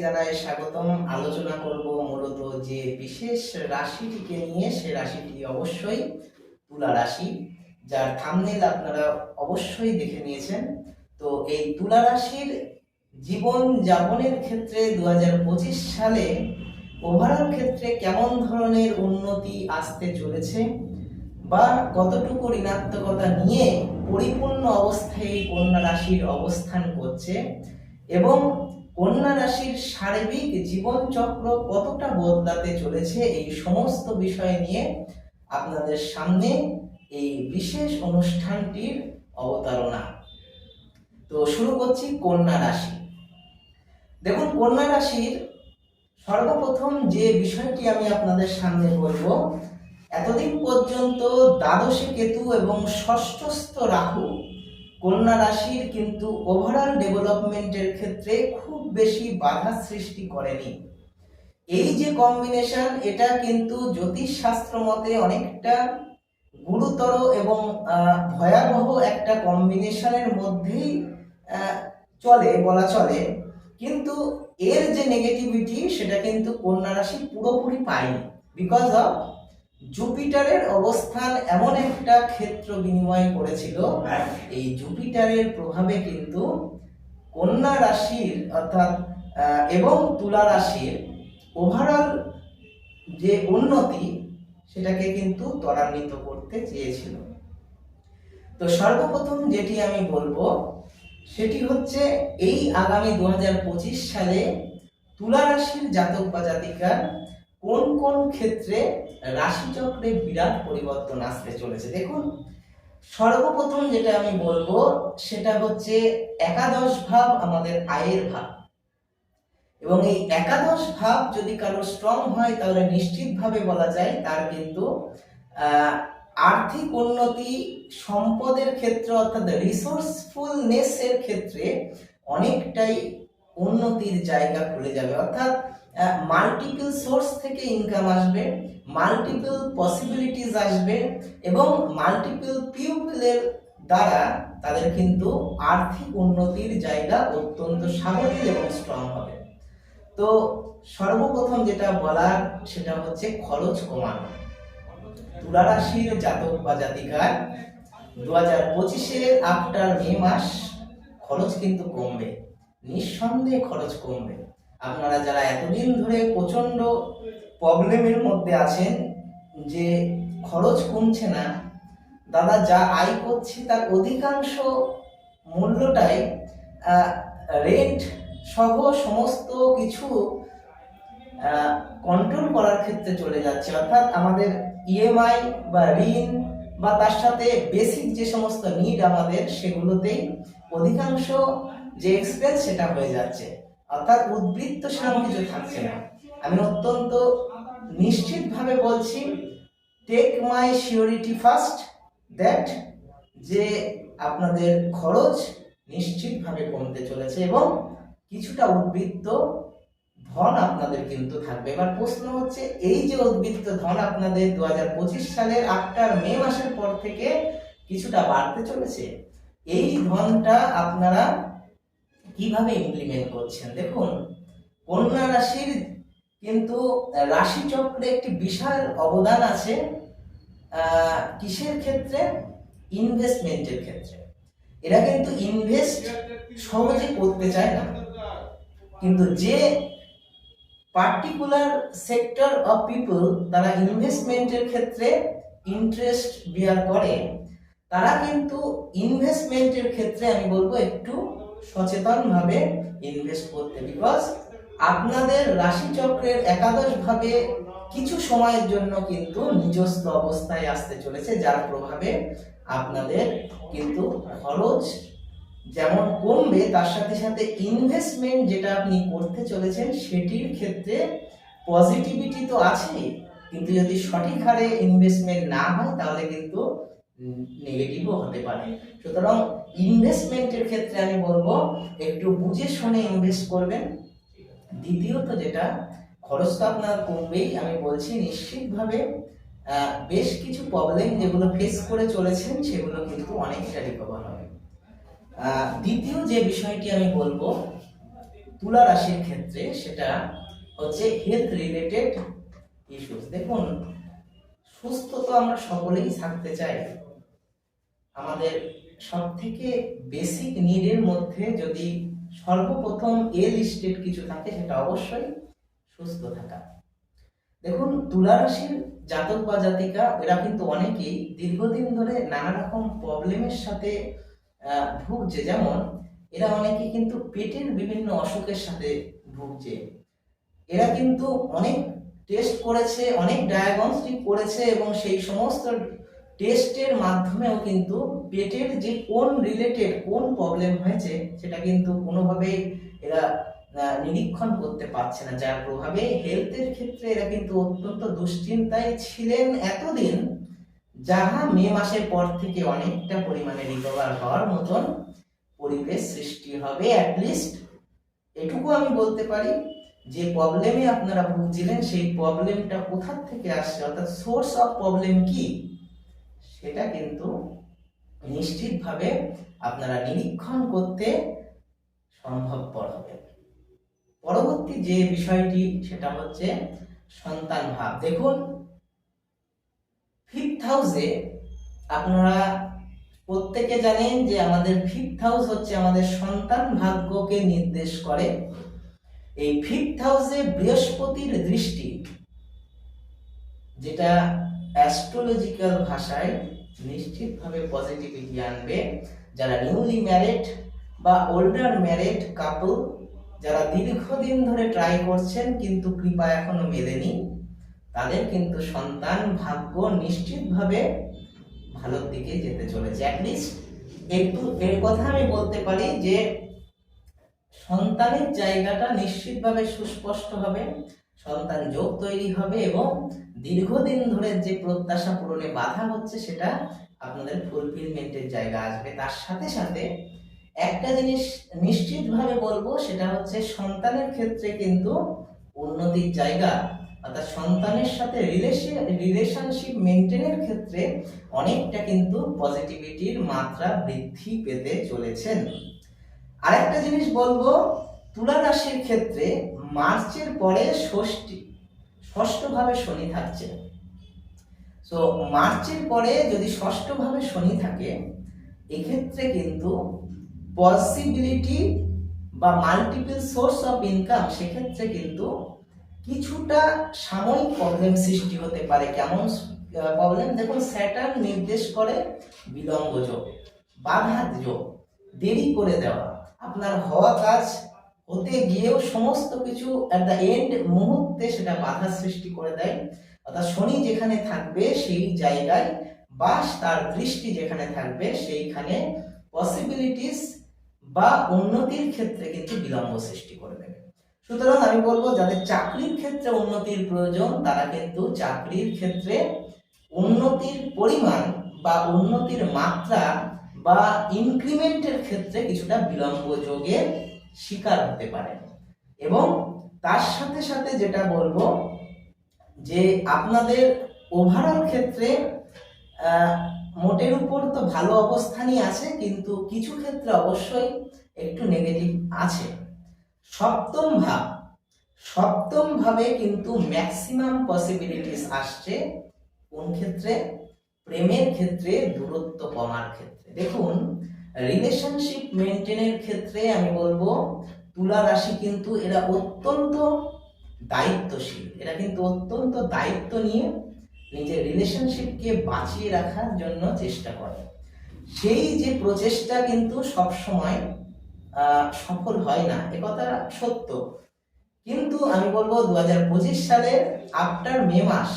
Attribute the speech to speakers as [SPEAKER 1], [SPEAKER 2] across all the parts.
[SPEAKER 1] জানাই স্বাগতম। আলোচনা করব মূলত যে বিশেষ রাশিটিকে নিয়ে। সে রাশিটি অবশ্যই তুলা রাশি, যার থাম্বনেল আপনারা অবশ্যই দেখে নিয়েছেন। তো এই তুলা রাশির জীবন যাপনের ক্ষেত্রে 2025 সালে ওভারঅল ক্ষেত্রে কেমন ধরনের উন্নতি আসতে চলেছে বা কতটুকু ঋণাত্মকতা নিয়ে পরিপূর্ণ অবস্থায় এই কন্যা রাশির অবস্থান করছে এবং কন্যা রাশির সার্বিক জীবনচক্র কতটা বদলাতে চলেছে, এই সমস্ত বিষয় নিয়ে আপনাদের সামনে এই বিশেষ অনুষ্ঠানটির অবতারণা। তো শুরু করছি কন্যা রাশি। দেখুন, কন্যা রাশির সর্বপ্রথম যে বিষয়টি আমি আপনাদের সামনে বলবো, এতদিন পর্যন্ত দ্বাদশে কেতু এবং ষষ্ঠস্থ রাহু কন্যা রাশির কিন্তু ওভারঅল ডেভেলপমেন্টের ক্ষেত্রে খুব বেশি বাধা সৃষ্টি করেনি। এই যে কম্বিনেশন, এটা কিন্তু জ্যোতিষ শাস্ত্র মতে অনেকটা গুরুতর এবং ভয়াবহ একটা কম্বিনেশনের মধ্যেই চলে বলা চলে, কিন্তু এর যে নেগেটিভিটি সেটা কিন্তু কন্যা রাশি পুরোপুরি পায়নি। বিকজ অফ জুপিটারের অবস্থান এমন একটা ক্ষেত্র বিনিময় করেছিল, এই জুপিটারের প্রভাবে কিন্তু কন্যা রাশির অর্থাৎ এবং তুলা রাশির ওভারঅল যে উন্নতি সেটাকে কিন্তু ত্বরান্বিত করতে চেয়েছিল। তো সর্বপ্রথম যেটি আমি বলবো সেটি হচ্ছে, এই আগামী 2025 সালে তুলা রাশির জাতক বা জাতিকার কোন কোন ক্ষেত্রে রাশিচক্রে বিরাট পরিবর্তন আসতে চলেছে। দেখুন, সর্বপ্রথম যেটা আমি বলবো সেটা হচ্ছে একাদশ ভাব আমাদের আয়ের ভাব, এবং এই একাদশ ভাব যদি কারো স্ট্রং হয় তাহলে নিশ্চিতভাবে বলা যায় তার কিন্তু আর্থিক উন্নতি, সম্পদের ক্ষেত্রে অর্থাৎ রিসোর্সফুলনেস এর ক্ষেত্রে অনেকটাই উন্নতির জায়গা খুলে যাবে। অর্থাৎ মাল্টিপল সোর্স থেকে ইনকাম আসবে, মাল্টিপল পসিবিলিটিস আসবে এবং মাল্টিপল পিপলের দ্বারা তাদের কিন্তু আর্থিক উন্নতির জায়গা অত্যন্ত সাবলীল এবং স্ট্রং হবে। তো সর্বপ্রথম যেটা বলার সেটা হচ্ছে খরচ কমানো। তুলা রাশির জাতক বা জাতিকার 2025-এর আফটার মে মাস খরচ কিন্তু কমবে, নিঃসন্দেহে খরচ কমবে। আপনারা যারা এতদিন ধরে প্রচন্ড প্রবলেমের মধ্যে আছেন যে খরচ কমছে না, দাদা যা আয় করছি তার অধিকাংশ মূল্যটাই রেন্ট সহ সমস্ত কিছু কন্ট্রোল করার ক্ষেত্রে চলে যাচ্ছে। অর্থাৎ আমাদের ইএমআই বা ঋণ বা তার সাথে বেসিক যে সমস্ত নিড আমাদের, সেগুলোতেই অধিকাংশ যে এক্সপেন্স সেটা হয়ে যাচ্ছে। অর্থাৎ উদ্বৃত্ত সেরকম কিছু থাকছে না। আমি অত্যন্ত নিশ্চিতভাবে বলছি, take my surety first that, যে আপনাদের খরচ নিশ্চিতভাবে কমতে চলেছে এবং কিছুটা উদ্বৃত্ত ধন আপনাদের কিন্তু থাকবে। এবার প্রশ্ন হচ্ছে, এই যে উদ্বৃত্ত ধন আপনাদের 2025 সালের আফটার মে মাসের পর থেকে কিছুটা বাড়তে চলেছে, এই ধনটা আপনারা কিভাবে ইমপ্লিমেন্ট করছেন? দেখুন, কন্যা রাশির কিন্তু রাশিচক্রে একটি বিশাল অবদান আছে। কিসের ক্ষেত্রে? ইনভেস্টমেন্টের ক্ষেত্রে। এরা কিন্তু ইনভেস্ট সহজে করতে চায় না, কিন্তু যে পার্টিকুলার সেক্টর অফ পিপল তারা ইনভেস্টমেন্টের ক্ষেত্রে ইন্টারেস্ট বিয়ার করে, তারা কিন্তু ইনভেস্টমেন্টের ক্ষেত্রে আমি বলবো একটু সচেতনভাবে ইনভেস্ট করতে। বিকজ আপনাদের রাশিচক্রের একাদশ ভাবে কিছু সময়ের জন্য কিন্তু নিজস্ব অবস্থায় আসতে চলেছে, যার প্রভাবে আপনাদের কিন্তু খরচ যেমন কমবে, তার সাথে সাথে ইনভেস্টমেন্ট যেটা আপনি করতে চলেছেন সেটির ক্ষেত্রে পজিটিভিটি তো আছেই, কিন্তু যদি সঠিক হারে ইনভেস্টমেন্ট না হয় তাহলে কিন্তু নেগেটিভও হতে পারে। সুতরাং ইনভেস্টমেন্টের ক্ষেত্রে আমি বলবো একটু বুঝে শুনে ইনভেস্ট করবেন। দ্বিতীয়ত যেটা, খরচ তো আপনার কমবেই, আমি বলছি নিশ্চিতভাবে বেশ কিছু প্রবলেম যেগুলো ফেস করে চলেছেন সেগুলো কিন্তু অনেকটা রিকভার হবে। দ্বিতীয় যে বিষয়টি আমি বলবো, তুলা রাশির ক্ষেত্রে সেটা হচ্ছে হেলথ রিলেটেড ইস্যুস। দেখুন, সুস্থ তো আমরা সকলেই থাকতে চাই। আমাদের সব থেকে বেসিক নিডের মধ্যে যদি সর্বপ্রথম এ লিস্টেড কিছু থাকে সেটা অবশ্যই সুস্থ থাকা। দেখুন, তুলা রাশির জাতক বা জাতিকা এরা কিন্তু অনেকেই দীর্ঘদিন ধরে নানা রকম প্রবলেমের সাথে ভুগছে। যেমন এরা অনেকে কিন্তু পেটের বিভিন্ন অসুখের সাথে ভুগছে। এরা কিন্তু অনেক টেস্ট করেছে, অনেক ডায়াগনস্টিক করেছে এবং সেই সমস্ত টেস্টের মাধ্যমেও কিন্তু পেটের যে কোন রিলেটেড কোন প্রবলেম হয়েছে সেটা কিন্তু কোনোভাবেই এরা নিরীক্ষণ করতে পারছে না, যার প্রভাবে হেলথের ক্ষেত্রে এরা কিন্তু অত্যন্ত দুশ্চিন্তায় ছিলেন এতদিন, যাহা মে মাসের পর থেকে অনেকটা পরিমাণে রিকভার হওয়ার মতন পরিবেশ সৃষ্টি হবে। অ্যাটলিস্ট এটুকু আমি বলতে পারি যে প্রবলেমে আপনারা ভুগছিলেন সেই প্রবলেমটা কোথা থেকে আসছে, অর্থাৎ সোর্স অফ প্রবলেম কি, সেটা কিন্তু নিশ্চিতভাবে আপনারা নিরীক্ষণ করতে সম্ভবপর হবে। পরবর্তী যে বিষয়টি সেটা হচ্ছে সন্তান ভাব। দেখুন, 5th হাউসে আপনারা প্রত্যেকে জানেন যে আমাদের 5th হাউস হচ্ছে আমাদের সন্তান ভাগ্যকে নির্দেশ করে। এই 5th হাউসে বৃহস্পতির দৃষ্টি, যেটা অ্যাস্ট্রোলজিক্যাল ভাষায় নিশ্চিতভাবে পজিটিভিটি আনবে। যারা নিউলি ম্যারিড বা ওল্ডার ম্যারিড কাপল, যারা দীর্ঘদিন ধরে ট্রাই করছেন কিন্তু কৃপা এখনো মেলেনি, তাদের কিন্তু সন্তান ভাগ্য নিশ্চিতভাবে ভালোর দিকে যেতে চলেছে। অ্যাটলিস্ট একটু এর কথা আমি বলতে পারি যে সন্তানের জায়গাটা নিশ্চিতভাবে সুস্পষ্ট হবে, সন্তান যোগ তৈরি হবে এবং দীর্ঘদিন ধরে যে প্রত্যাশা পূরণে বাধা হচ্ছে সেটা আপনাদের ফুলফিলমেন্টের জায়গা আসবে। তার সাথে সাথে একটা জিনিস নিশ্চিতভাবে বলবো, সেটা হচ্ছে সন্তানের ক্ষেত্রে কিন্তু উন্নতির জায়গা, অর্থাৎ সন্তানের সাথে রিলেশনশিপ মেনটেনের ক্ষেত্রে অনেকটা কিন্তু পজিটিভিটির মাত্রা বৃদ্ধি পেতে চলেছেন। আরেকটা জিনিস বলবো, তুলা রাশির ক্ষেত্রে মার্চের পরে ষষ্ঠভাবে শনি থাকছে। সো মার্চের পরে যদি ষষ্ঠভাবে শনি থাকে, এক্ষেত্রে কিন্তু পসিবিলিটি বা মাল্টিপল সোর্স অফ ইনকাম, সেক্ষেত্রে কিন্তু কিছুটা সাময়িক প্রবলেম সৃষ্টি হতে পারে। কেমন প্রবলেম? দেখুন, স্যাটার্ন নির্দেশ করে বিলম্ব যোগ, বাধা যোগ, দেরি করে দেওয়া, আপনার হওয়া কাজ হতে গিয়েও সমস্ত কিছু অ্যাট দ্য এন্ড মুহূর্তে সেটা বাধা সৃষ্টি করে দেয়। অর্থাৎ শনি যেখানে থাকবে সেই জায়গায় বা তার দৃষ্টি যেখানে থাকবে সেইখানে পসিবিলিটিস বা উন্নতির ক্ষেত্রে কিন্তু বিলম্ব সৃষ্টি করে দেবে। সুতরাং আমি বলবো, যাদের চাকরির ক্ষেত্রে উন্নতির প্রয়োজন তারা কিন্তু চাকরির ক্ষেত্রে উন্নতির পরিমাণ বা উন্নতির মাত্রা বা ইনক্রিমেন্টের ক্ষেত্রে কিছুটা বিলম্ব যোগের শিকার হতে পারে। এবং তার সাথে সাথে যেটা বলবো যে আপনাদের ওভারঅল ক্ষেত্রে মোটের উপর তো ভালো অবস্থানই আছে, কিন্তু কিছু ক্ষেত্রে অবশ্যই একটু নেগেটিভ আছে। সপ্তম ভাবে কিন্তু ম্যাক্সিমাম পসিবিলিটিস আসছে কোন ক্ষেত্রে? প্রেমের ক্ষেত্রে, দূরত্ব কমার ক্ষেত্রে। দেখুন, রিলেশনশিপ মেনটেনের ক্ষেত্রে আমি বলবো তুলা রাশি কিন্তু এরা অত্যন্ত দায়িত্বশীল, এরা কিন্তু অত্যন্ত দায়িত্ব নিয়ে নিজের রিলেশনশিপকে বাঁচিয়ে রাখার জন্য চেষ্টা করে। সেই যে প্রচেষ্টা কিন্তু সবসময় সফল হয় না, একথা সত্য। কিন্তু আমি বলবো 2025 সালের আফটার মে মাস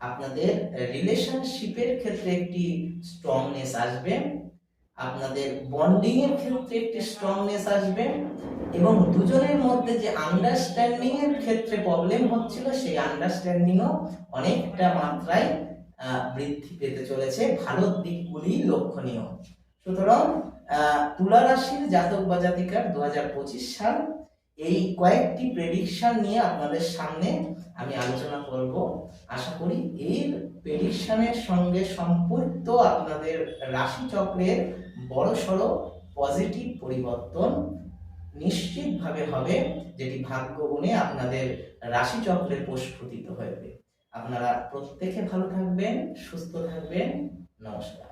[SPEAKER 1] আপনাদের রিলেশনশিপের ক্ষেত্রে একটি স্ট্রংনেস আসবে, আপনাদের বন্ডিং এর ক্ষেত্রে একটি স্ট্রংনেস আসবে এবং দুজনের মধ্যে যে আন্ডারস্ট্যান্ডিং এর ক্ষেত্রে প্রবলেম হচ্ছিল সেই আন্ডারস্ট্যান্ডিংও অনেকটা মাত্রায় বৃদ্ধি পেতে চলেছে। ভালো দিকগুলি লক্ষণীয়। সুতরাং তুলা রাশির জাতক বা জাতিকার 2025 সাল এই কয়েকটি প্রেডিকশন নিয়ে আপনাদের সামনে আমি আলোচনা করব। আশা করি এই প্রেডিকশনের সঙ্গে সম্পৃক্ত আপনাদের রাশি চক্রের বড়সড় পজিটিভ পরিবর্তন নিশ্চিতভাবে হবে, যেটি ভাগ্য গুণে আপনাদের রাশিচক্রে প্রস্ফুটিত হবে। আপনারা প্রত্যেকে ভালো থাকবেন, সুস্থ থাকবেন। নমস্কার।